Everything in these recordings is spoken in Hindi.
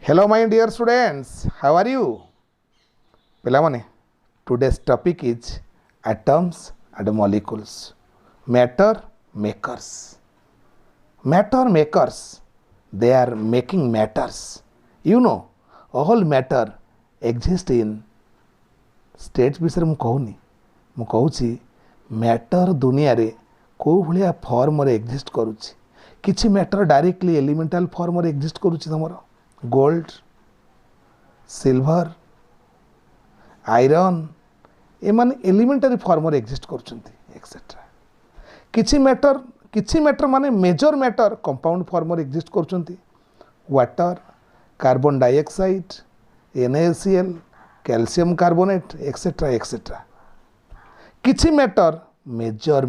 Hello, my dear students. How are you? Pilamane, today's topic is atoms and molecules. Matter makers. Matter makers. They are making matters. You know, all matter exists in states विषय मु कहूनी मु कहूची मैटर दुनिया रे को भलिया फॉर्म रे एग्जिस्ट करूची किछि मैटर डायरेक्टली एलिमेंटल फॉर्म रे एग्जिस्ट करूची तमरो गोल्ड सिल्वर आयरन ए माने एलिमेंटरी फॉर्म रे एग्जिस्ट करूचंती एक्सेट्रा किछि मैटर माने मेजर मैटर कंपाउंड फॉर्म रे एग्जिस्ट करूचंती water carbon dioxide NaCl calcium carbonate etcetera etcetera किछि matter major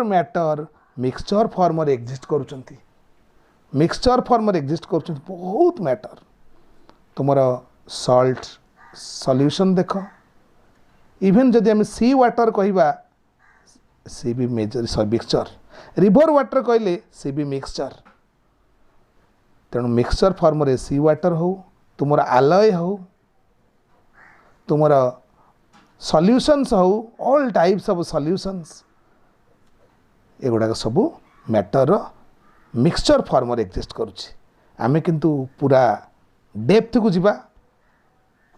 matter mixture form रे एग्जिस्ट करूचंती मिक्सचर फॉर्म रे एग्जिस्ट करूचंती बहुत मैटर तुमरा सॉल्ट सॉल्यूशन देख इवन जदि हम सी वाटर कहबा सी भी मेजर मिक्सचर रिवर वाटर कहले सी भी मिक्सचर तेणु मिक्सचर फॉर्म रे सी वाटर हो तुमर आलय हो तुमर सॉल्यूशंस हो ऑल टाइप्स ऑफ सॉल्यूशंस एगुड़ा सब मैटर मिक्सचर फॉर्म रे एग्जिस्ट करुछि आमे किंतु पूरा डेप्थ को जिबा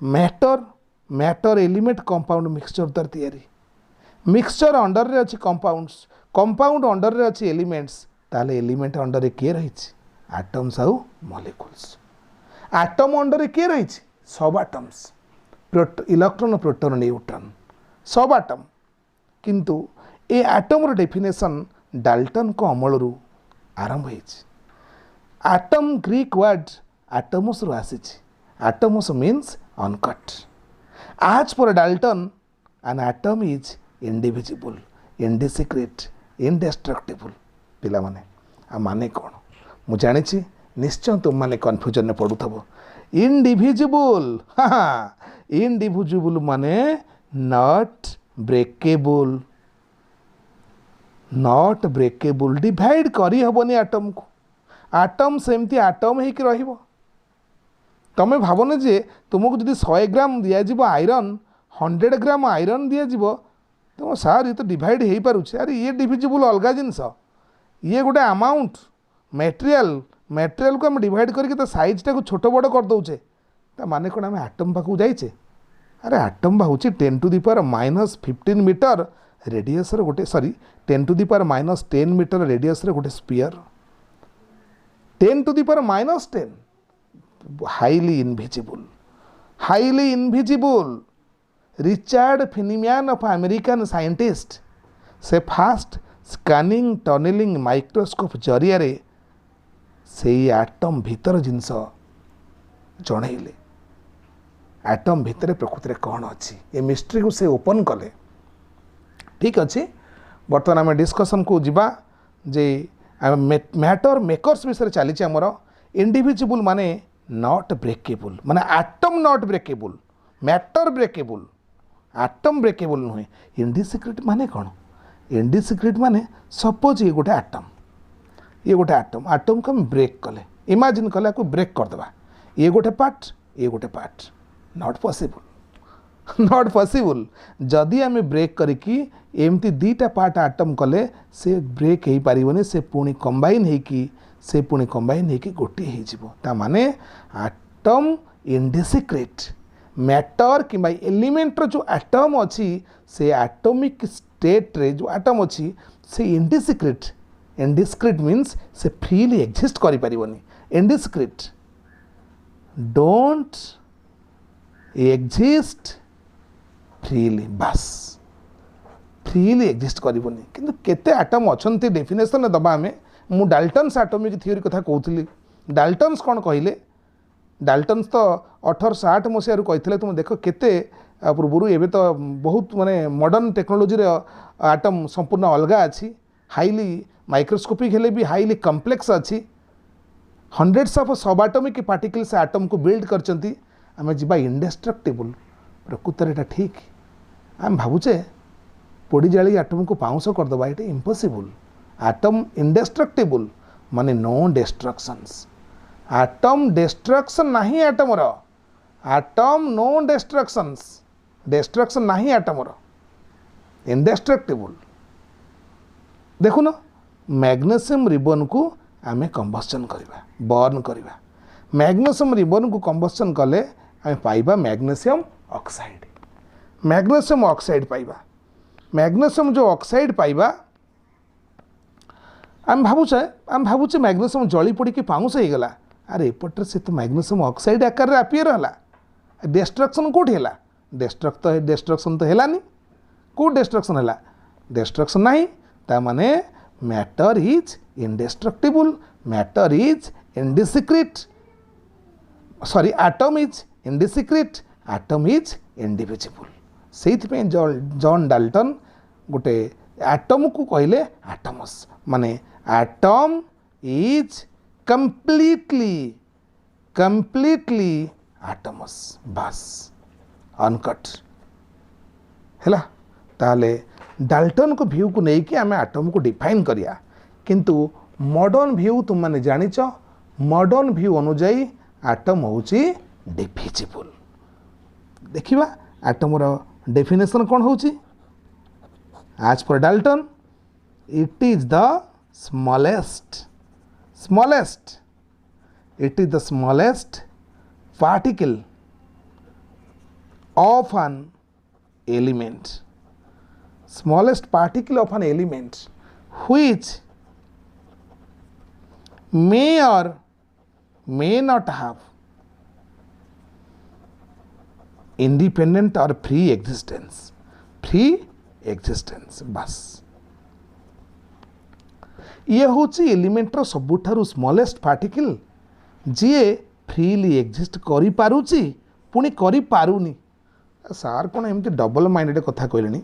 मैटर एलिमेंट कंपाउंड मिक्सचर दर तैयारी मिक्सचर अंडर रे अछि कंपाउंड अंडर रे अछि एलिमेंट्स ताले एलिमेंट अंडर रे के रहिछि एटम्स आउ मॉलिक्यूल्स एटम अंडर रे के रहिछि सब एटम्स इलेक्ट्रॉन प्रोटॉन न्यूट्रॉन सब एटम किंतु ए एटम रो डेफिनेशन डाल्टन को अमल रु आरंभ होइछि एटम ग्रीक वर्ड एटमस रु आसीछि atomos means uncut as per Dalton an atom is indivisible indiscrete indestructible पिला माने आ माने कोन मु जानिछि निश्चय तुम माने कन्फ्यूजन में पड़ुथबो इंडिविजिबल इंडिविजिबल माने नॉट ब्रेकेबल डिवाइड करी हबनी एटम को एटम सेमती एटम ही रहिबो तमे भावना जे तुमको जदि 100 ग्राम दिया जिवो आयरन 100 ग्राम आयरन दिया जिवो तुम सार ये तो डिवाइड हो पारुछे अरे ये डिविजिबल अलग जिनस ये गोटे अमाउंट मटेरियल को हम डिवाइड करके तो साइज टाक छोट बड़ कर दौचे ता माने कौन आम एटम पाक जाइचे अरे एटम बा हूँ 10⁻⁻15 मीटर रेडियस गोटे सॉरी 10⁻⁻10 मीटर रेडियस गोटे sphere 10⁻⁻10 highly invisible Richard Feynman of American scientist से फास्ट स्कैनिंग टनेलिंग माइक्रोस्कोप जरिया से एटम भीतर जिनस जनइले एटम भितर प्रकृति में कौन अच्छी ये मिस्ट्री को से ओपन कले ठीक अच्छे बर्तमान आम डिस्कसन को जीवा जे मैटर मेकर्स विषय चली आमर इंडिविजिबल माने नॉट ब्रेकेबल माने atom not breakable matter breakable atom breakable नुहे इंडिसिक्रेट माने कौन इंडिसिक्रेट माने सपोज ये गोटे एटम को हम ब्रेक कले इमेजिन कले को ब्रेक करदेबा ये गोटे पार्ट नॉट पॉसिबल जदि आम ब्रेक करिकी एमती दीटा पार्ट एटम कले से ब्रेक हो पारिबनी से पुणी कंबाइन होकी गोटे हो ता माने एटम इंडिसिक्रेट मैटर कि एलिमेंट जो एटम अच्छी से एटॉमिक स्टेट रे जो एटम अच्छी से इंडिस्क्रिट मीन्स से फ्रीली एक्जिस्ट करि परिबनी इंडिस्क्रिट डोंट एग्जिस्ट फ्रीली बस फ्रीली एक्जिस्ट करिबनी किंतु केते एटम अछंती डेफिनेशन दबा हमें मु डाल्टन्स एटॉमिक थ्योरी कथा कहूली डाल्टन्स कौन कहले डाल्टन्स तो 1860 मसीह कहते तुम देख केते पूर्व एवं तो बहुत माने मॉडर्न टेक्नोलोजी एटम संपूर्ण अलग अच्छी हाईली माइक्रोस्कोपिक हेले भी हाईली कम्प्लेक्स अच्छी hundreds of subatomic particles atom को बिल्ड करचंती आम जीवा इंडेस्ट्रक्टिबल प्रकृतर एटा ठीक आम भावुचे पोड़ी जाली एटम को पाउंस करदे इम्पॉसिबल एटम इंडेस्ट्रक्टिबल माने नो डिस्ट्रक्शंस आटम डिस्ट्रक्शन नहीं आटमर आटम नो डिस्ट्रक्शन नहीं आटमर इनडेस्ट्रक्टिबल देखुन मैग्नेशियम रिबन को आमे कंबस्टन करवा बर्न करवा मैग्नेशियम रिबन को कंबस्टन कले आमे पाइबा मैग्नेशियम ऑक्साइड पाइबा मैग्नेशियम जो ऑक्साइड पाइबा आम भावुचे मैग्नेशियम जली पड़ी पाउंस हो गला अरे एपटे से तो मैग्नेशियम ऑक्साइड आकार रे अपीयर होला डिस्ट्रक्शन कोठी हैला डिस्ट्रक्शन तो हैलानी को डिस्ट्रक्शन हैला डिस्ट्रक्शन नहीं ता माने matter is indestructible matter is indiscrete sorry atom is indiscrete atom is indivisible से जॉन डाल्टन गोटे आटम को कहले आटमस माने आटम इज completely atomos बस अनकट है ताले डाल्टन को व्यू को नहीं कि आमे आटम को डिफाइन करिया किंतु मॉडर्न व्यू तुम माने जानिच मॉडर्न व्यू अनुजाई आटम होची डिविजिबल देखिबा आटम रो डेफिनेशन कौन होची आज per Dalton it is the smallest it is the smallest particle of an element smallest particle of an element which may or may not have independent or free existence बस ये हूँ एलिमेंटर सबुठारु स्मॉलेस्ट पार्टिकल जी फ्रीली एक्जिस्ट करि पारुची पुणी करि पारुनी सार कौन एमती डबल माइंडेड कथा कहले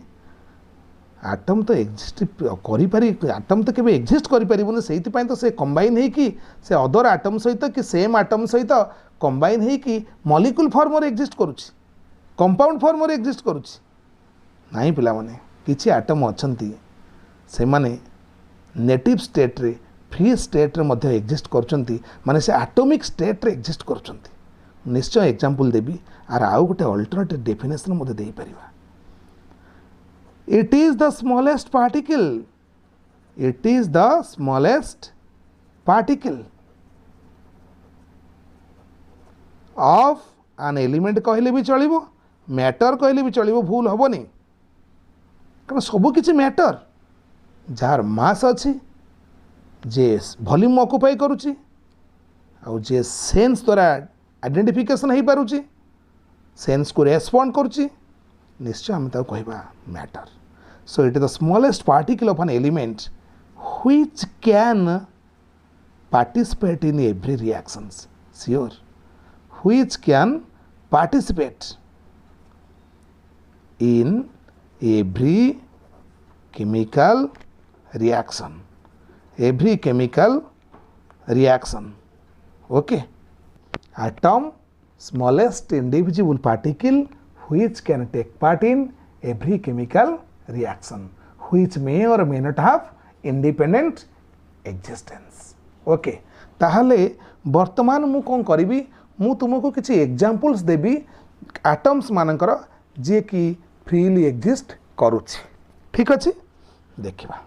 आटम तो एक्जिस्ट करि पारि आटम तो केबे एक्जिस्ट करि परिबोनी सेति पय तो से कंबाइन हे कि से अदर आटम सहित कि सेम आटम सहित कंबाइन हे कि मॉलिक्यूल फॉर्म रे एक्जिस्ट करूची कंपाउंड फॉर्म रे एक्जिस्ट करूची नाही पिला माने किछि आटम अछंती से माने नेटिव स्टेट रे फ्री स्टेट रे मध्य एक्जिस्ट करचंती माने से एटॉमिक स्टेट रे एक्जिस्ट करचंती निश्चय एग्जांपल देबी आर आउ गोटे अल्टरनेटिव डेफिनेशन मध्य देई परिबा it is the smallest particle of an element कहले भी चलिबो मैटर कहले भी चलिबो भूल हबोनी कारण सब किछि मैटर जार मास अच्छी जे वॉल्यूम ऑक्युपाई करुची आउ जे सेंस द्वारा आइडेंटिफिकेशन हो पारुची सेंस को रेस्पॉन्ड करुची निश्चय आम ताको कहबा matter so it is the smallest particle of an element which can participate in every reactions sure which can participate in every chemical reaction okay atom smallest indivisible particle which can take part in every chemical reaction which may or may not have independent existence okay ताहले वर्तमान मु कौन करी मु तुमको किसी एग्जांपल्स देबी एटम्स मानकर जे कि फ्रीली एक्जिस्ट करुछि ठीक अच्छे देखा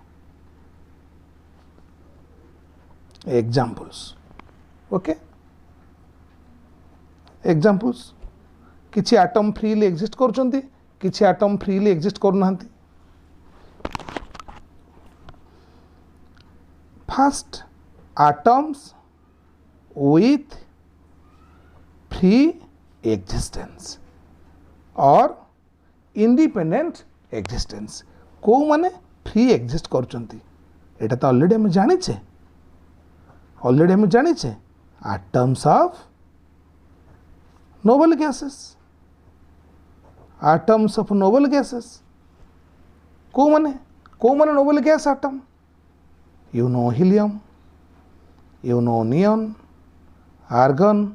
एग्जांपल्स ओके एग्जांपल्स किछि एटम फ्रीली एक्जिस्ट करुछंती किछि एटम फ्रीली एक्जिस्ट करूनांती first atoms with free existence और इंडिपेंडेंट एक्जिस्टेंस को माने फ्री एक्जिस्ट करचंती एटा तो ऑलरेडी हम जानिछे एटम्स ऑफ नोबल गैसेस को माने noble gas atom you know helium you know neon argon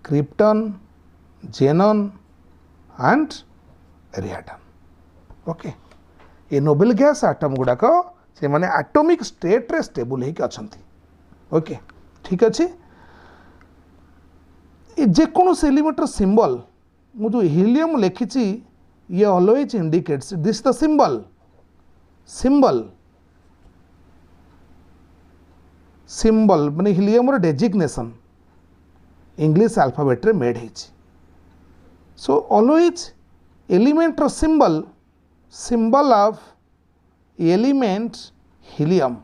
krypton xenon and radium okay ये नोबेल गैस आटम गुड़ाक से माने एटॉमिक स्टेट रे स्टेबल होके अछंती ओके ठीक अच्छे जेकोसी एलिमेंटर सिंबल मु जो हीलियम लिखी ये always indicates this the symbol symbol symbol माने हीलियम डेजिग्नेशन इंग्लिश अल्फाबेट रे मेड है so always elemental symbol symbol of element helium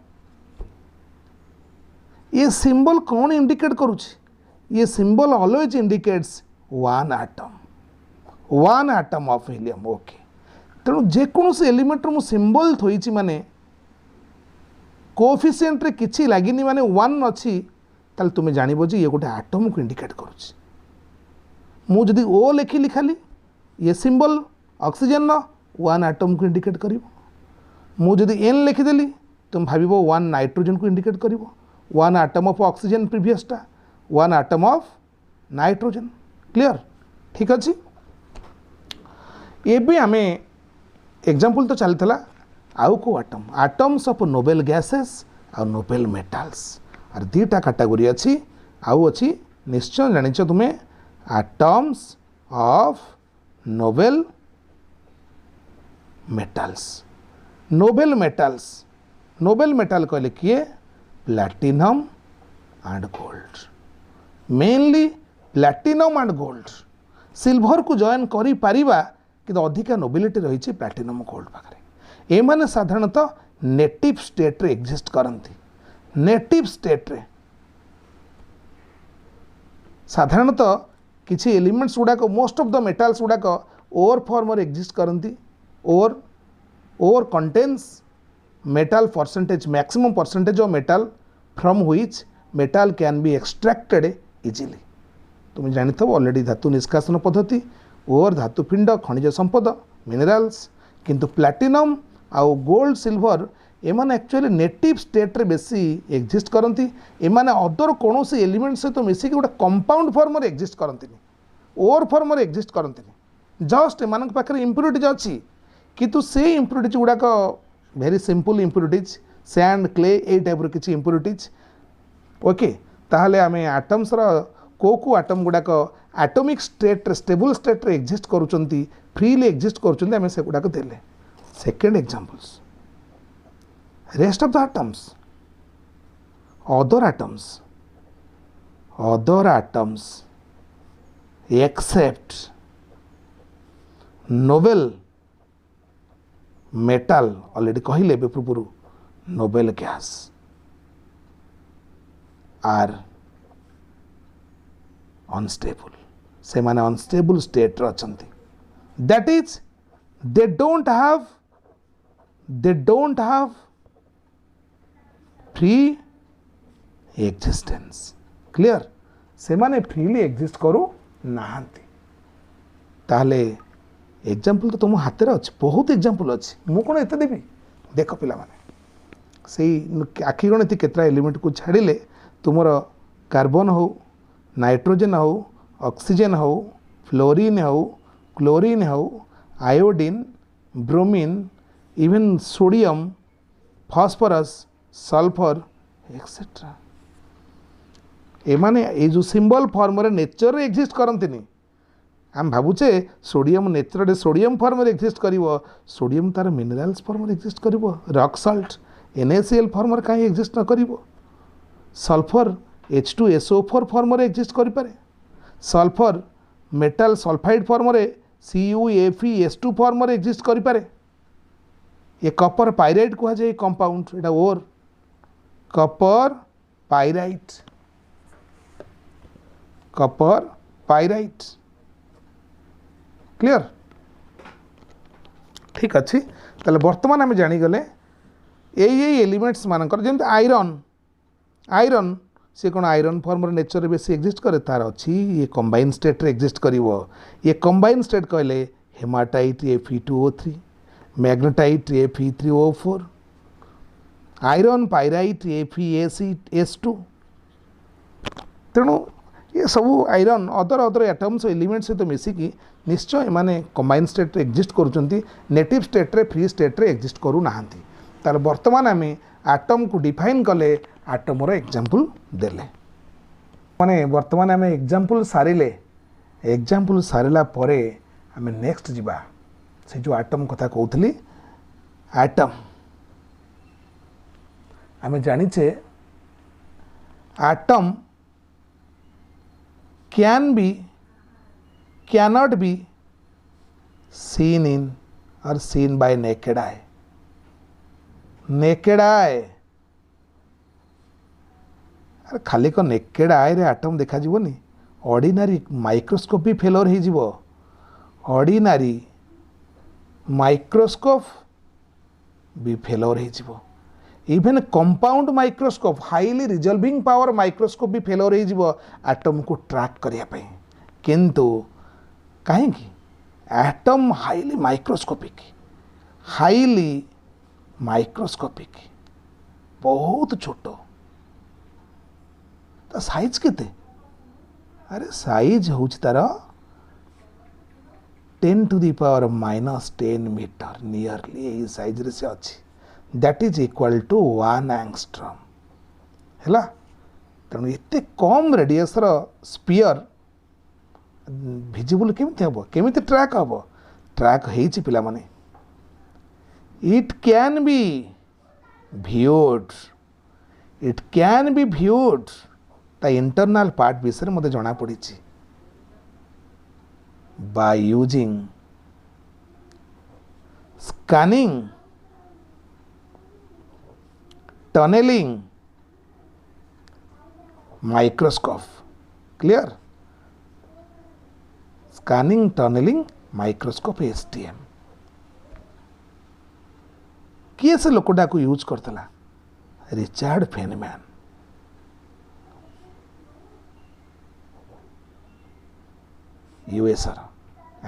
ये सिंबल कौन इंडिकेट करुच्ची ये symbol always indicates one atom of helium okay तेणु जेकोसी एलिमेंटर मु सिंबल थोइची माने कोएफिशिएंट रे किछि लागिनी माने 1 अच्छी ताल तुम जानिबो जे ये गोटे आटम को इंडिकेट करुच्ची मु जदि ओ लिखिली खाली ये सिंबल ऑक्सीजन नो 1 आटम को इंडिकेट करिवो मु जदि एन लिखिदेली तुम भाविबो 1 नाइट्रोजन को इंडिकेट करिवो 1 आटम ऑफ ऑक्सीजन प्रीवियसटा 1 आटम ऑफ नाइट्रोजन क्लियर ठीक अच्छे एबे आमे एग्जांपल तो चलता आउ को atom atoms of noble gases आ नोबेल मेटल्स आर दीटा कैटेगरी अच्छी आउ अच्छी निश्चय जानिछ तुमे atoms of noble noble metal कहले किए platinum and gold mainly platinum and gold silver को जॉइन करि पारिबा कि अधिका नोबिलिटी रही प्लैटिनम गोल्ड पाखे एमाने साधारणतः नेटिव स्टेट रे एग्जिस्ट करती नेटिव स्टेट रे साधारणतः किसी एलिमेंट्स गुड़ाक मोस्ट ऑफ द मेटल्स गुड़ाक ओर फॉर्म रे एग्जिस्ट करती ore contains metal percentage maximum percentage of metal from which metal can be extracted easily तुम जानी ऑलरेडी धातु निष्कासन पद्धति ओर धातुपिंड खनिज संपद मिनरल्स किंतु प्लैटिनम आउ गोल्ड सिल्वर एमाने एक्चुअली नेटिव स्टेट रे बेसी एग्जिस्ट करती एमाने अदर कौन से एलिमेंट सहित मिसिक गोटे कंपाउंड फॉर्म रे एग्जिस्ट करती ओर फॉर्म रे एग्जिस्ट करती जस्ट एमान पाखे इम्प्यूरिटीज अच्छी किंतु से इम्प्यूरिटीज गुड़ाक very simple impurities sand clay ए टाइप किसी इम्प्यूरिटीज ओके ताहले आमे आटम्स को आटम गुड़ाक एटॉमिक स्टेट स्टेबल स्टेट रे एग्जिस्ट करुचंती फ्रीली एग्जिस्ट करुचंती आमे से गुड़ाक देले second examples rest of the other atoms except noble metal already कहले पूर्व नोबेल गैस आर अनस्टेबल से माने अनस्टेबल स्टेट रे अछंती that is they don't have free existence clear से माने फ्रीली एग्जिस्ट करू नाहंती ताले एग्जांपल तो तुम हाथ में अच्छे बहुत एग्जांपल अच्छे मु कौन एत देवी देख पिला माने से आखि गणति केतरा एलिमेंट को छाड़िले तुमर कार्बन हो नाइट्रोजन हो ऑक्सीजन हो फ्लोरीन हो क्लोरीन हो iodine bromine even sodium phosphorus sulphur etcetera एमाने ये जो सिंबल फॉर्म रे नेचर रे एग्जिस्ट करंतिनी आम भावुचे सोडियम नेचर रे सोडियम फॉर्म रे एग्जिस्ट करिवो सोडियम तार मिनरल्स फॉर्म रे एग्जिस्ट करिवो रॉक सॉल्ट NaCl फॉर्म रे काई एग्जिस्ट न करिवो सल्फर H2SO4 फॉर्म रे एग्जिस्ट करि पारे सल्फर मेटल सल्फाइड फॉर्म रे CuFeS2 फॉर्म रे एग्जिस्ट करि पारे ये कॉपर पाइराइट कह जाए कंपाउंड एटा ओर कॉपर पाइराइट क्लियर ठीक अच्छे ताले वर्तमान आम जानीगले यही एलिमेंट्स मानकर जमी आयरन सी कौन आयरन फॉर्म नेचर रे बेसी एग्जिस्ट करे तार अच्छी ये कंबाइन स्टेट रे एग्जिस्ट करिवो ये कंबाइन स्टेट कहले haematite Fe2O3 magnetite Fe3O4 iron pyrite FeS2 तेणु ये सब आयरन अदर एटम्स एलिमेंट सहित मिसिकी निश्चय माने कंबाइन स्टेट रे एग्जिस्ट करुचंती नेटिव स्टेट रे फ्री स्टेट रे एग्जिस्ट करू नाहंती तार वर्तमान आम आटम को डिफाइन कले आटम रो एग्जांपल देले माने वर्तमान आम एग्जाम्पल सारे एग्जाम्पल सारा पर आम नेक्स्ट जीवा से जो आटम कथा कहूली आटम आम जाचे atom can be cannot be seen in or seen by naked eye. Naked eye अरे खाली को नेकेड आय रे आटम देखा जीवनी ऑर्डिनरी माइक्रोस्कोप भी फेलोर हो जीवो ऑर्डिनरी माइक्रोस्कोप भी फेलोर हो जीवो even compound microscope highly resolving power microscope भी फेलोर हो जीवो आटम को ट्रैक करिया पे किंतु कहीं एटम हाईली माइक्रोस्कोपिक बहुत छोट तो साइज केते अरे साइज हूँ तार 10 to the power minus 10 metre nearly यही साइज रे से अच्छी that is equal to 1 angstrom है तेणु एत कम रेडियस स्पीयर भिजिबल केमिति हम केमिति ट्रैक हम ट्रैक होइछि पिला माने इट कैन बी व्यूड ता इंटरनल पार्ट विषय मते जना पड़ी by using scanning tunnelling microscope clear scanning tunnelling microscope STM किए से लोकटा को यूज करतला रिचार्ड फेनमैन यूएसर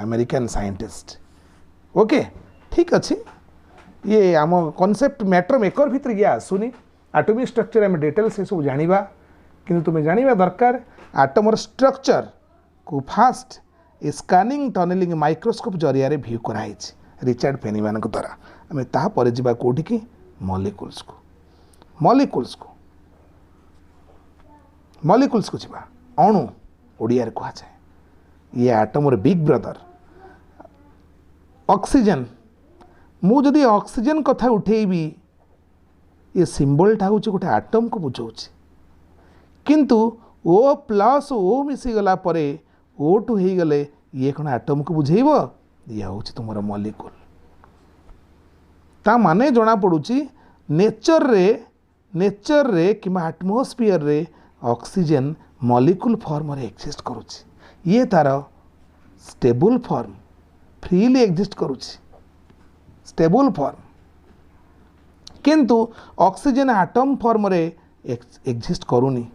अमेरिकन साइंटिस्ट ओके ठीक अच्छे ये आम कॉन्सेप्ट मैटर मेकर भितर ये आसुनी एटॉमिक स्ट्रक्चर आम डिटेल से सब जानिबा किंतु तुम्हें जानिबा दरकार एटमर स्ट्रक्चर को फास्ट स्कैनिंग टनेलिंग माइक्रोस्कोप जरिया भ्यू कराई रिचार्ड फेनमैन द्वारा आम तापर जा कौटी की मॉलिक्यूल्स को जा अणु ओडिया कह जाए ये आटमर बिग ब्रदर ऑक्सीजन मु जदि ऑक्सीजन कथा उठेबी ये सिंबलटा हूँ गोटे आटम को बुझाऊँ किंतु ओ प्लस ओ मिसीगला परे O2 हो गले ये कौन आटम को बुझेब ये हूँ तुम मॉलिक्यूल ता माने जना पड़ुची नेचर रे कि एटमॉस्फेयर रे ऑक्सीजन मॉलिक्यूल फॉर्म रे एक्जिस्ट करुची ये तार स्टेबल फॉर्म फ्रीली एक्जिस्ट करुची स्टेबल फॉर्म किंतु ऑक्सीजन एटम फॉर्म रे एक्जिस्ट करूनी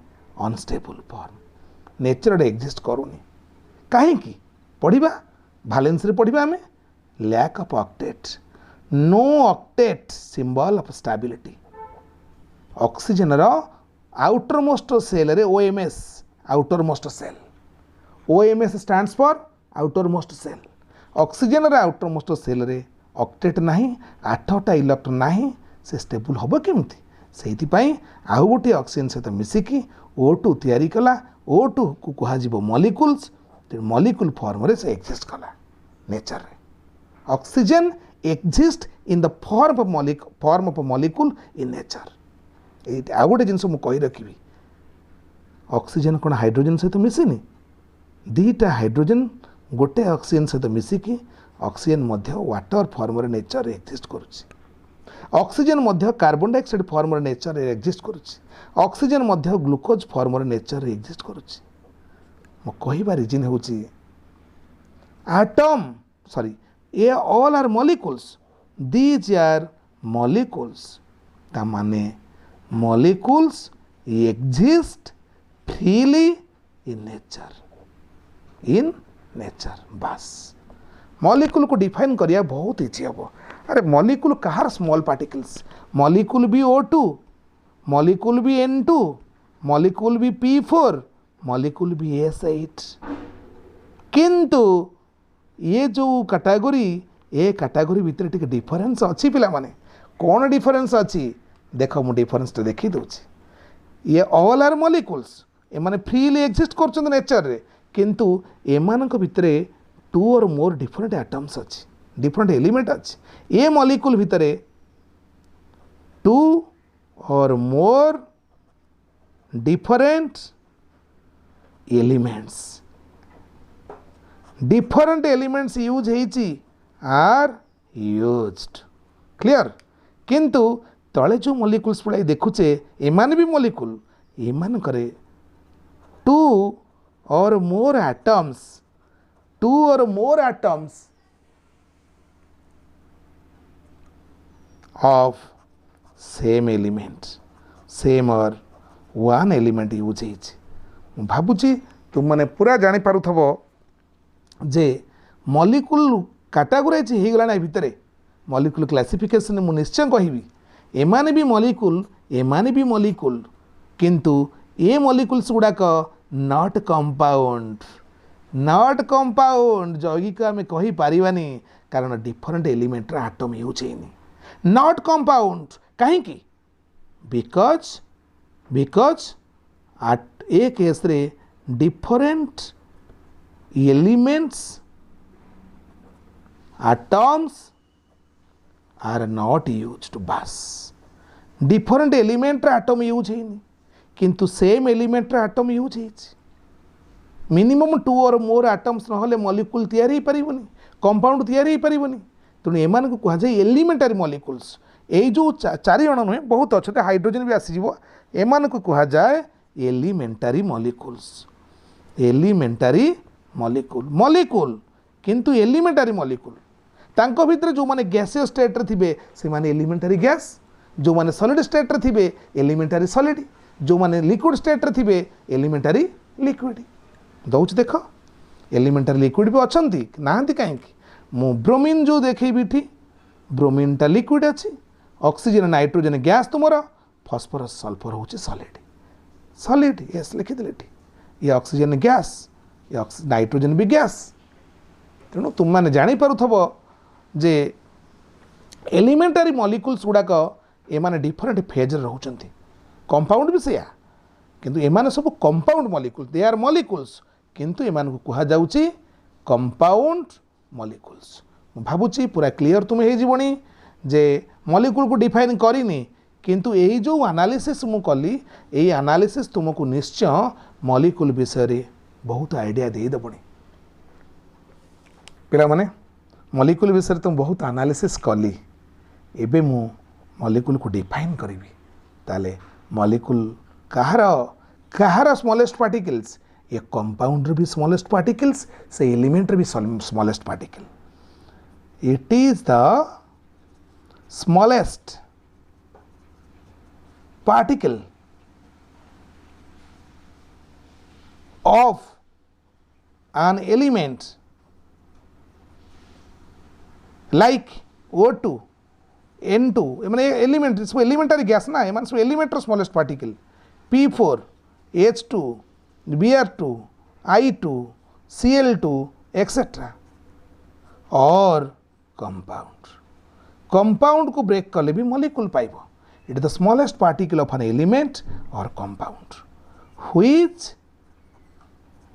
अनस्टेबल फॉर्म नेचर रे एक्जिस्ट करूनी कहीं पढ़ा भालेंस रे पढ़ा आम lack of octet no octet symbol of stability oxygen रो आउटर मोस्ट सेल रे OMS outermost shell OMS stands for outermost shell oxygen रे आउटर मोस्ट सेल रे ऑक्टेट नहीं 8टा इलेक्ट्रॉन नहीं से स्टेबल हम केमती से आउ गोटे ऑक्सीजन सहित मिसिकी O2 तैयारी कला O2 को कह मॉलिक्यूल्स मॉलिक्यूल फॉर्म रे से एक्जिस्ट कला नेचर रे oxygen exist in the form of molecule in nature आ गोटे जिनस मु कही रखी ऑक्सीजन कौन हाइड्रोजन सहित मिसिनी दीटा हाइड्रोजन गोटे ऑक्सीजन सहित मिसिकी ऑक्सीजन मध्य वाटर फॉर्म रे नेचर रे एक्जिस्ट करुछि ऑक्सीजन मध्य कार्बन डाइऑक्साइड फॉर्म रे नेचर रे एक्जिस्ट करुछि ऑक्सीजन मध्य ग्लूकोज फॉर्म रे नेचर रे एक्जिस्ट करुछि मो कहबा रीजन होछि एटम सॉरी ये all are molecules these are molecules ता माने molecules exist freely in nature बस मॉलिक्यूल को डिफाइन करिया बहुत इजी हम अरे मॉलिक्यूल कहार स्मॉल पार्टिकल्स मॉलिक्यूल भी O2 मॉलिक्यूल भी N2 मॉलिक्यूल भी P4 मॉलिक्यूल भी S8 किंतु ये जो कैटेगरी ए कैटेगरी भितर टिके डिफरेंस अच्छी पिला माने कौन डिफरेंस अच्छी देख मु डिफरेंस देखी दूची ये ऑल आर मॉलिक्यूल्स एमाने फ्रीली एक्जिस्ट कर नेचर रे किंतु एमानक भितरे 2 और मोर डिफरेंट एटम्स अच्छी डिफरेंट एलिमेंट अच्छी ए मॉलिक्यूल भितरे 2 और मोर डिफरेंट एलिमेंट्स यूज होइची आर यूज्ड क्लियर किंतु तले जो मॉलिक्यूल्स पड़ाई देखुचे एमान भी मॉलिक्यूल एमान करे 2 or more atoms of same element same or one element use हो भावुची तुम मैंने पूरा जानी पारुथबो जे मॉलिक्यूल कैटेगोराइज हो गला भितर मॉलिक्यूल क्लासिफिकेशन मु निश्चय कहबी एमाने भी मॉलिक्यूल किंतु ए मॉलिक्यूल्स गुड़ाक नॉट कंपाउंड जौगिक आम कही पारिबानी कारण डिफरेंट एलिमेंट आटम यूज होनी नॉट कंपाउंड कहीं बिकॉज आट ए केस रे different elements atoms are not used बस डिफरेंट एलिमेंट आटम यूज होनी किंतु same element atom use minimum 2 और मोर आटम्स ना मॉलिक्यूल तैयारी पारिबनी कंपाउंड तैयारी पारिबनी तेणु एमान को कह जाए एलिमेंटारी मॉलिक्यूल्स ये जो 4 जण नुहे बहुत अच्छे हाइड्रोजन भी आसीज एमान को कह जाए एलिमेंटारी मॉलिक्यूल किंतु एलिमेंटारी मॉलिक्यूल तांको भितर जो माने गैसियस स्टेट रे थिबे से माने एलिमेंटारी गैस जो माने सॉलिड स्टेट रे थिबे एलिमेंटारी सॉलिड जो माने लिक्विड स्टेट रे थिबे एलिमेंटारी लिक्विड दउच देख एलिमेंटारी लिक्विड भी अछंती नाहंती काहे मु ब्रोमीन जो देखैबी ठी ब्रोमीन टा लिक्विड अछि ऑक्सीजन नाइट्रोजन गैस तुमरा फास्फोरस सल्फर होची सॉलिड यस लिखि देले ठी ये ऑक्सीजन गैस ये नाइट्रोजन भी गैस तेणु तुम मैंने जानी पारुथबो जे एलिमेंटारी मॉलिक्यूल्स गुड़ाक एमाने डिफरेंट फेज रोचंती कंपाउंड भी सेया किंतु एमाने सब compound molecule they are molecules किंतु एमान को कहा जाउची कंपाउंड मॉलिक्यूल्स भावुची पूरा क्लियर तुम हे जीवनी जे मॉलिक्यूल को डिफाइन करिनी किंतु यही जो एनालिसिस मु कली यही एनालिसिस तुमको निश्चय मॉलिक्यूल विषय रे बहुत आइडिया दे दबणी पिला माने मॉलिक्यूल विषय तुम बहुत एनालिसिस कली एबे मु मॉलिक्यूल को डिफाइन करी ताले मॉलिक्यूल कहार स्मॉलेस्ट पार्टिकल्स ये कंपाउंड भी स्मॉलेस्ट पार्टिकल्स से एलिमेंट भी smallest particle it is the smallest particle of an element like O2, N2 माने एलिमेंट सब एलिमेंटरी गैस ना माने सब element smallest particle P4 H2 Br2 I2 Cl2 etcetera और कंपाउंड को ब्रेक कले भी मॉलिक्यूल पाइबो it is the smallest particle of an element और compound which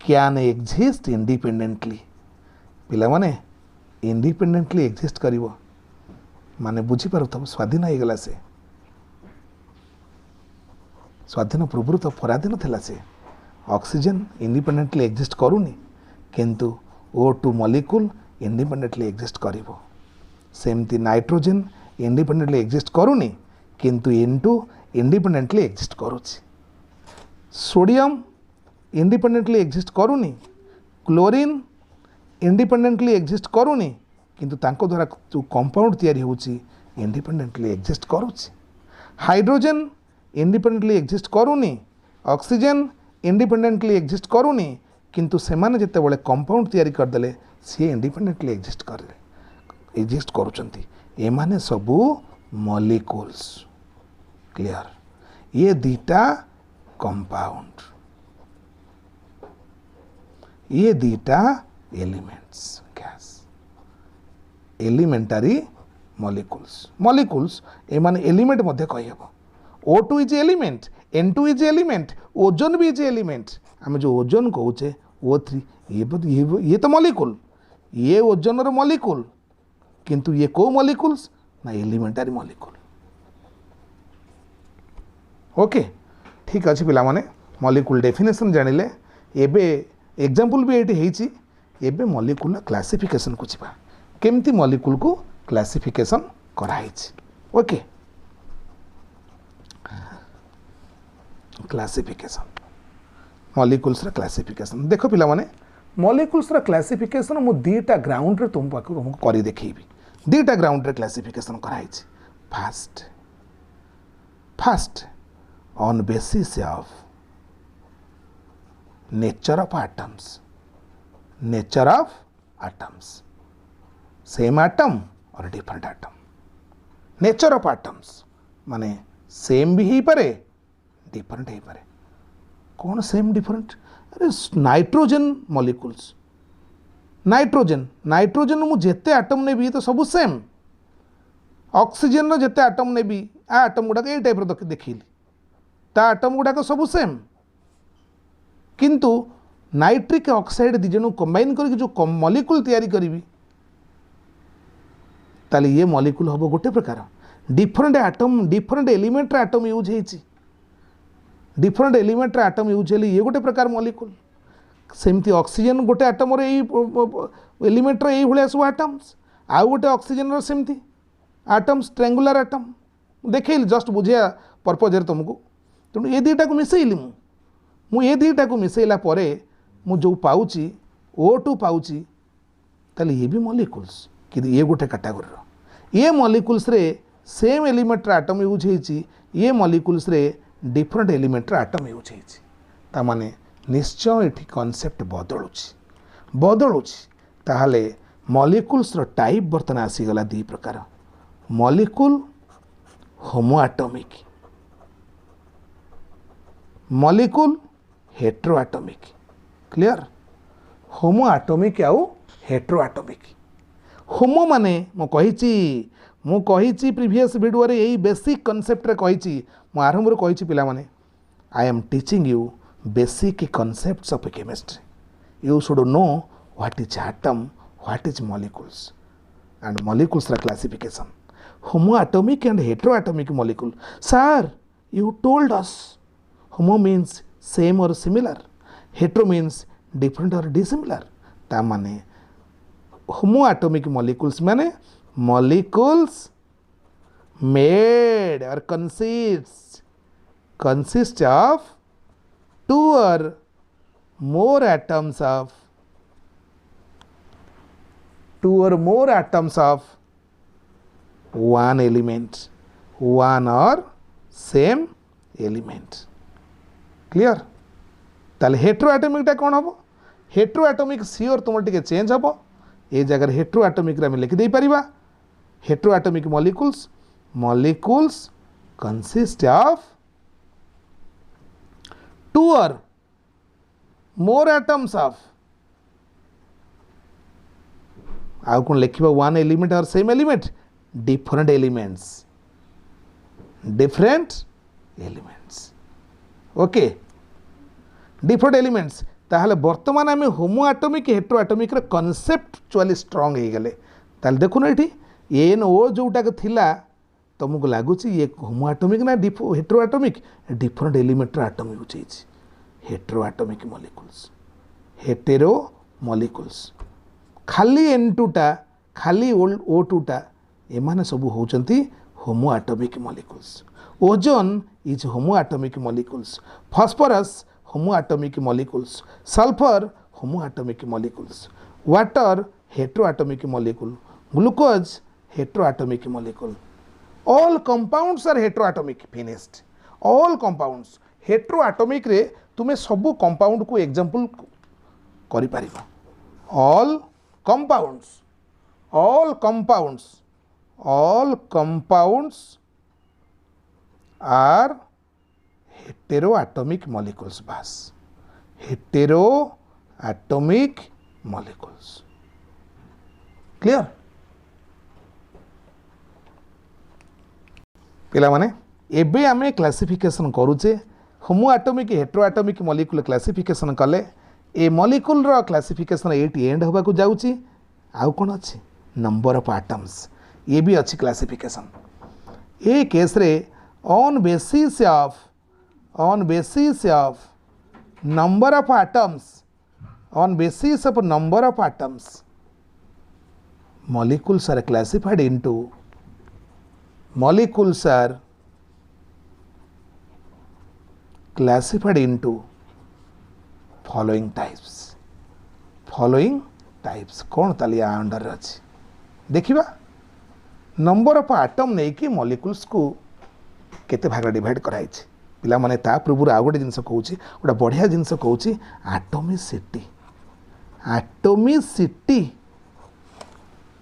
can exist independently पिला माने इंडिपेंडेंटली एक्जिस्ट करिवो माने बुझी पारु तब स्वाधीन हो गला से स्वाधीन पूर्व तो पराधीन थिला से ऑक्सीजन इंडिपेंडेंटली एक्जिस्ट करूनी किंतु O2 मॉलिक्यूल इंडिपेंडेंटली एक्जिस्ट करिवो सेमती नाइट्रोजन इंडिपेंडेंटली एक्जिस्ट करूनी किंतु N2 इंडिपेंडेंटली एक्जिस्ट करूची सोडियम इंडिपेंडेंटली एक्जिस्ट करूनी क्लोरीन इंडिपेंडेंटली एक्जिस्ट करूनी किंतु तांको द्वारा जो कंपाउंड तैयारी होची इंडिपेंडेंटली एक्जिस्ट करूची हाइड्रोजन इंडिपेंडेंटली एक्जिस्ट करूनी ऑक्सीजन इंडिपेंडेंटली एक्जिस्ट करूनी किंतु सेमाने जेते बळे कंपाउंड तैयारी कर देले सी इंडिपेंडेंटली एक्जिस्ट करूचंती एमाने सबु मॉलिक्यूल्स क्लियर ये दीटा कंपाउंड ये दीटा एलिमेंट्स गैस एलिमेंटारी मॉलिक्यूल्स एमाने एलिमेंट मध्य कहब O2 is element, N2 is element, ozone भी इज एलिमेंट। आम जो ओजोन कहूचे O3 ये तो मॉलिक्यूल, ये ओजोन रो मॉलिक्यूल, किंतु ये को मॉलिक्यूल्स ना एलिमेंटारी मॉलिक्यूल। ओके ठीक अच्छे पिला माने मॉलिक्यूल डेफिनेशन जानिले। एबे एग्जांपल भी एटी हेची, एबे मॉलिक्यूल क्लासिफिकेशन को छिबा केमती मॉलिक्यूल को क्लासिफिकेशन कराइछि। ओके क्लासिफिकेशन मॉलिक्यूल्स रा क्लासिफिकेशन देखो पिला माने मॉलिक्यूल्स रा क्लासिफिकेशन मु दीटा ग्राउंड रे तुम पाखु तुमको करी देखैबी। दीटा ग्राउंड रे क्लासिफिकेशन कराइछि। First on basis of nature of atoms, nature of atoms, same atom or different atom. Nature of atoms माने सेम भी ही पारे डिफरेंट ही पारे। कौन सेम डिफरेंट? अरे नाइट्रोजन मॉलिक्यूल्स, नाइट्रोजन मु जेते एटम नेबी तो सब सेम। ऑक्सीजन रो जेते एटम नेबी आ एटम गुडा ए टाइप रो देखिली ता एटम गुडा सब सेम, किंतु नाइट्रिक ऑक्साइड दी जन कंबाइन करके जो मॉलिक्यूल तैयारी करी ताले ये मॉलिक्यूल हम गोटे प्रकार। Different atom different element atom use होती, डिफरेंट एलिमेंट एटम यूज हेली ये गोटे प्रकार मॉलिक्यूल। सेमती ऑक्सीजन गोटे एटम रे एलिमेंट रे भाया सब एटम्स, आउ गोटे ऑक्सीजन रो सेमती एटम्स ट्रायंगुलर एटम देखैली जस्ट बुझिया पर्पज रे तुमको। तेणु ये दुईटा को मिसैली मु ये दुईटा को मिसैला परे मु जो पाउची O2 पाउची ताले ये भी मॉलिक्यूल्स कि ये गोटे कैटेगरी रो। ये मॉलिक्यूल्स रे सेम एलिमेंट एटम यूज होती, ये मॉलिक्यूल्स रे डिफरेंट एलिमेंट एटम यूज होती। ता माने निश्चय ये कॉन्सेप्ट बदलुची ताहले मॉलिक्यूल्स रो टाइप बर्तन आसीगला दी प्रकार। मॉलिक्यूल होमो atomic, molecule hetero atomic. Clear? होमो एटॉमिक आउ हेट्रो एटॉमिक। होमो माने मु कहिची प्रीवियस वीडियो रे यही बेसिक कॉन्सेप्ट रे कहिची। मु आरंभ रे कहिची पिला माने I am teaching you basic concepts of chemistry. You should know what is atom, what is molecules and molecules रा classification. Homo atomic and hetero atomic molecule. Sir you told us homo means same or similar, hetero means different or dissimilar. ता माने होमो एटॉमिक मॉलिक्यूल्स माने molecules made or consist of two or more atoms of one element, one or same element. Clear? ताले हेट्रोएटॉमिक टा कौन हम? हेट्रोएटॉमिक सियोर तुम टिके चेंज हम ये जगह हेट्रोएटॉमिक रे लिखि दे परिबा। Heteroatomic molecules consist of two or more atoms of आउ कौन लिखा वन एलिमेंट और same element different elements. Okay different elements. ताहले वर्तमान आम होमो एटॉमिक हेट्रो एटॉमिक रे कॉन्सेप्चुअली स्ट्रांग हो गले। ताहले देखुन ये NO जोटा थिला तुमको लगुच ये होमो एटॉमिक ना hetero atomic, different element atom use होती। Hetero atomic molecules, hetero molecules. खाली N2 टा खाली O2 टा एमाने सब होचंती homo atomic molecules. Ozone is homo atomic molecules, phosphorus homo atomic molecules, sulphur homo atomic molecules, water hetero atomic molecule, glucose hetero atomic molecule. All compounds are heteroatomic. Finished. All compounds heteroatomic रे तुम्हें सबू कंपाउंड को एग्जांपल करि परिबा। all compounds are heteroatomic molecules. बस heteroatomic molecules. Clear? पिला माने एबे आमे क्लासिफिकेशन करूचे homo atomic hetero atomic molecule classification कले ए मॉलिक्यूल रो क्लासिफिकेशन एटी एंड होबा को जाउची आउ कोन अछि नंबर ऑफ एटम्स ये भी अच्छी क्लासिफिकेशन ए केस रे on basis of number of atoms on basis of number of atoms molecules are classified into following types कौन ताली अंडर अच्छी देखिबा नंबर ऑफ आटम नहीं कि मॉलिक्यूल्स को केते भाग डिवाइड कराई पिला माने ता पूर्व आउ गोटे जिनस कहूँ गोटे बढ़िया जिनस कहूँ एटोमिसिटी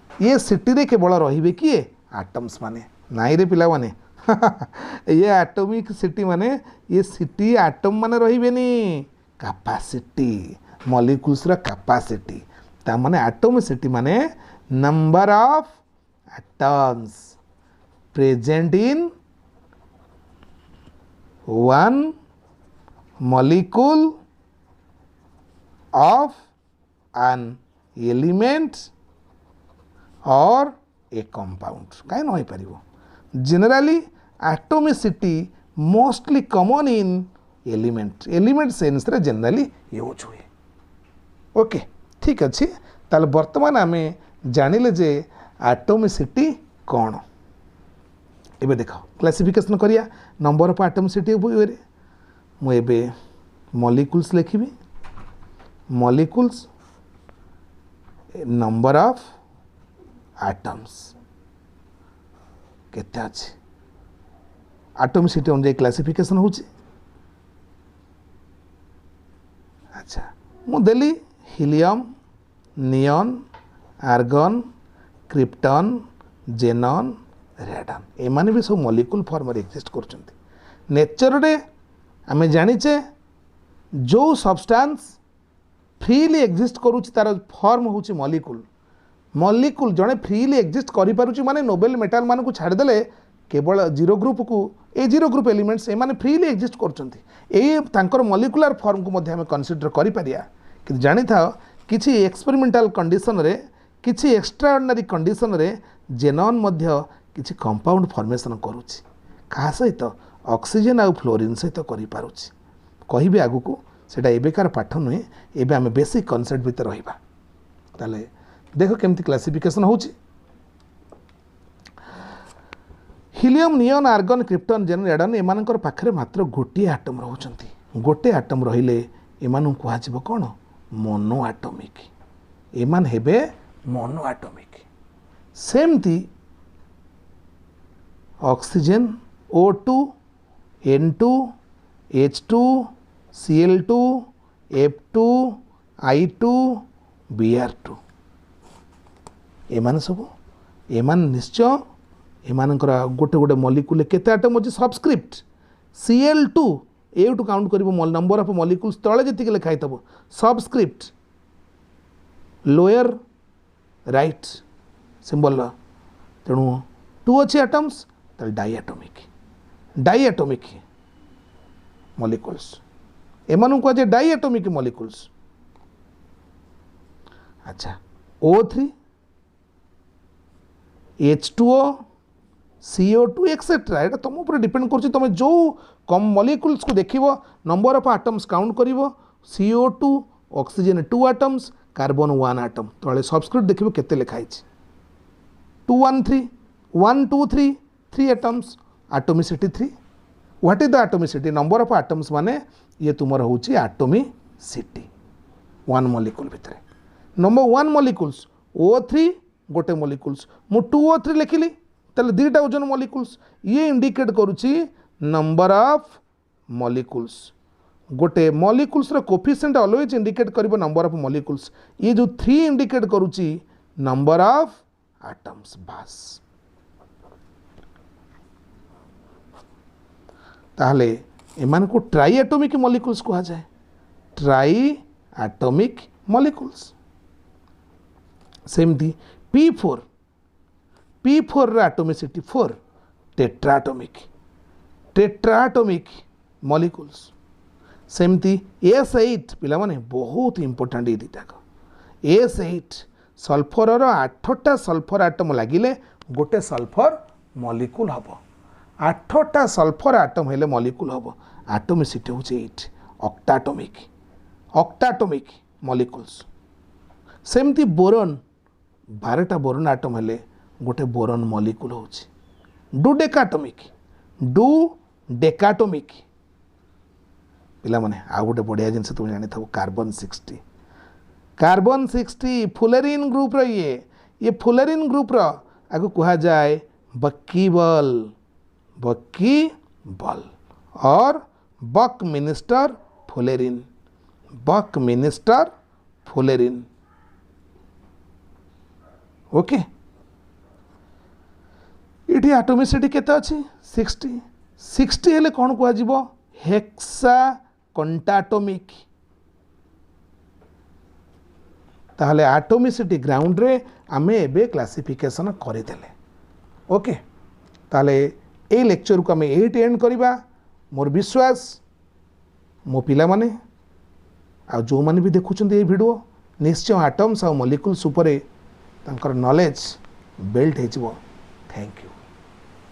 ये सिटी रे केवल रहिबे किए आटम्स माने नाई रे पिला माने ये एटॉमिक सिटी माने ये सिटी एटम माने रहिबेनी कैपेसिटी मॉलिक्यूल्स रा कैपेसिटी ता माने एटोमिसिटी माने number of atoms present in one molecule of an element or a compound कहीं न हो generally atomicity mostly common in element sense रे generally यूज हुए ओके ठीक अच्छे ताले वर्तमान आमे जानिले जे atomicity कौन एबे देखो क्लासिफिकेशन करिया नंबर ऑफ एटॉमिसिटी वे मुझे मॉलिक्यूल्स लिखी मॉलिक्यूल्स नंबर ऑफ एटम्स केते अछि एटॉमिसिटी अनुसार क्लासिफिकेशन होची अच्छा मु देली हीलियम नियॉन आर्गन क्रिप्टन जेनन रेडन एमाने भी सब मॉलिक्यूल फॉर्म रे एक्जिस्ट करछन्ति नेचर रे आमे जानिचे जो सब्सटेंस फ्रीली एक्जिस्ट करूछि तार फॉर्म होछि मॉलिक्यूल जणे फ्रीली एक्जिस्ट करि पारुछि माने नोबेल मेटल मान को छाड़ देले केवल जीरो ग्रुप को ए जीरो ग्रुप एलिमेंट्स एमाने फ्रीली एक्जिस्ट करछन्ति ए तांकर मॉलिक्यूलर फॉर्म को मध्ये हमें कंसीडर करि पारिया कि जानि थाओ किछि एक्सपेरिमेंटल कंडीशन रे किछि एक्स्ट्राऑर्डिनरी कंडीशन रे जेनन मध्ये किछि कंपाउंड फॉर्मेशन करूछि का सहित ऑक्सीजन आउ फ्लोरीन सहित करि पारुछि कहिबे आगु को सेटा एबेकार पाठ नुहे एबे आमे बेसिक कांसेप्ट भीतर रहिबा ताले देखो केमती क्लासिफिकेशन होछि helium neon argon krypton xenon radon एमानकर पाखरे मात्र गोटे एटम रहउछन्ति गोटे एटम रहिले एमानु कुहा जिवो कोन मोनो एटॉमिक एमान हेबे मोनो एटॉमिक सेमती oxygen O2 N2 H2 Cl2 F2 I2 Br2 एमान सब एमान निश्चय एमानकर गोटे गोटे मॉलिक्यूल केते एटम अछि सबस्क्रिप्ट Cl2 एटू काउंट करिवो नंबर ऑफ मॉलिक्यूल्स तळे जति लिखाइ तबो सबस्क्रिप्ट लोअर राइट सिंबल तेणु 2 अछि एटम्स डाइएटॉमिक मॉलिक्यूल्स एमानु को जे डाइएटॉमिक मॉलिक्यूल्स अच्छा O3 H2O CO2 एक्सेट्रा एटा तुम ऊपर डिपेंड करछि तुम जो कम मॉलिक्यूल्स को देखिबो नंबर ऑफ एटम्स काउंट करिवो CO2 oxygen 2 atoms carbon 1 atom तळे सबस्क्रिप्ट देखिबो केते लिखाइ छि 213 1 2 3 3 atoms atomicity 3 what is the atomicity number of atoms माने ये तुमर होची atomicity one molecule भितरे number 1 molecules O3 गोटे molecules मु 2O3 लिखिली तले दीटा ओजन molecules ये इंडिकेट करूची number of molecules गोटे molecules रो कोफिशिएंट ऑलवेज इंडिकेट करिवो number of molecules ये जो 3 इंडिकेट करूची number of atoms बास ताहले एमान को ट्राई एटॉमिक मॉलिक्यूल्स कहा जाए ट्राई एटॉमिक मॉलिक्यूल्स सेमती P4 रा एटॉमिसिटी 4 टेट्राटॉमिक टेट्राटोमिक मॉलिक्यूल्स सेमती S8 पिला माने बहुत इंपोर्टेंट ये दुटाक S8 सल्फर 8टा सल्फर आटम लगिले गोटे सल्फर मॉलिक्यूल हम 8टा सल्फर आटम हेले मॉलिक्यूल हम एटॉमिसिटी होचे 8 ऑक्टाटोमिक मॉलिक्यूल्स सेमती बोरन 12टा बोरन आटम हेले गोटे बोरन मॉलिक्यूल होची डुडेकाटोमिक पिला माने आ गोटे बढ़िया जिनस तुम जानी था कार्बन 60 फुलेरिन ग्रुप रो ये फुलेरिन ग्रुप रो आगु कहा जाए बकीबल और बकमिनिस्टर फुलेरिन ओके ये एटॉमिसिटी केते अछि 60 हेले कौन कह जिवो हेक्सा कंटाटोमिक ताहले एटॉमिसिटी ग्राउंड रे आमे एबे क्लासिफिकेशन करिदेले ओके ताहले ए लेक्चर को आमे एट एंड करिबा मोर विश्वास मो पिला माने आ जो माने भी देखुछन ए वीडियो निश्चय एटम्स और मॉलिक्यूल्स ऊपर तांकर नॉलेज बिल्ड हेजिवो थैंक यू।